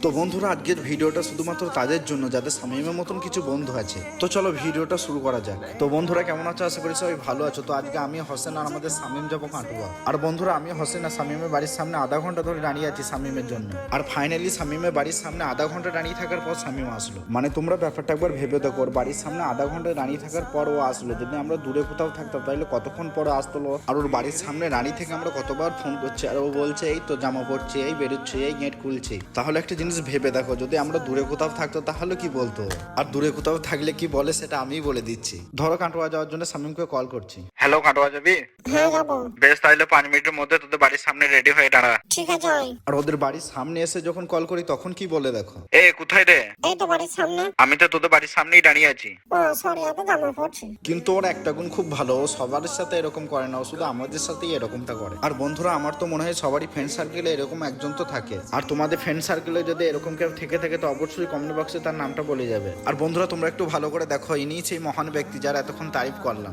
তো বন্ধুরা, আজকের ভিডিওটা শুধুমাত্র তাদের জন্য যাদের শামীমের মতন কিছু বন্ধু আছে। তো চলো ভিডিওটা শুরু করা যাক। তো বন্ধুরা, কেমন আছো? আশা করি সবাই ভালো আছো। তো আজকে আমি হোসেন আর আমাদের শামীম যাবো কাটুয়া। আর বন্ধুরা, আমি হোসেন আর শামীমের বাড়ির সামনে আধা ঘন্টা ধরে দাঁড়িয়ে আছি শামীমের জন্য। আর ফাইনালি শামীমের বাড়ির সামনে আধা ঘন্টা দাঁড়িয়ে থাকার পর শামীম আসলো। মানে তোমরা ব্যাপারটা একবার ভেবে দেখো, ওর বাড়ির সামনে আধা ঘন্টা দাঁড়িয়ে থাকার পর ও আসলো। যদি আমরা দূরে কোথাও থাকতাম তাহলে কতক্ষণ পরে আসতো। আর ওর বাড়ির সামনে দাঁড়িয়ে থেকে আমরা কতবার ফোন করছি, আর ও বলছে এই তো জামা পড়ছে, এই বেরোচ্ছে, এই গেট খুলছে। তাহলে একটা জিনিস ভেবে দেখো, যদি আমরা দূরে কোথাও থাকতো তাহলে কি বলতো? আর দূরে কোথাও থাকলে কি বলে সেটা আমিই বলে দিচ্ছি। ধরো কাটোয়া যাওয়ার জন্য শামীমকে কল করছি। হ্যালো, কাটোয়া যাবি? হ্যাঁ যাবো। বেশ, তাহলে 5 মিনিটের মধ্যে তোদের বাড়ির সামনে রেডি হয়ে দাঁড়া। ঠিক আছে ওই। আর ওদের বাড়ির সামনে এসে যখন কল করি তখন কি বলে দেখো, এ কোথায় রে? এই তো বাড়ির সামনে। আমি তো তোদের বাড়ির সামনেই দাঁড়িয়ে আছি। ও সরি, এত জামা পড়ছি। কিন্তু ওর একটা গুণ খুব ভালো, ও সবার সাথে এরকম করে না, ও শুধু আমাদের সাথেই এরকমটা করে। আর বন্ধুরা, আমার তো মনে হয় সবারই ফ্রেন্ড সার্কেলে এরকম একজন তো থাকে। আর তোমাদের ফ্রেন্ড সার্কেলে যদি এরকম কেউ থেকে থাকে তো অবশ্যই কমেন্ট বক্সে তার নামটা বলে যাবে। আর বন্ধুরা, তোমরা একটু ভালো করে দেখো, ইনি সেই মহান ব্যক্তি যার এতক্ষণ তারিফ করলাম।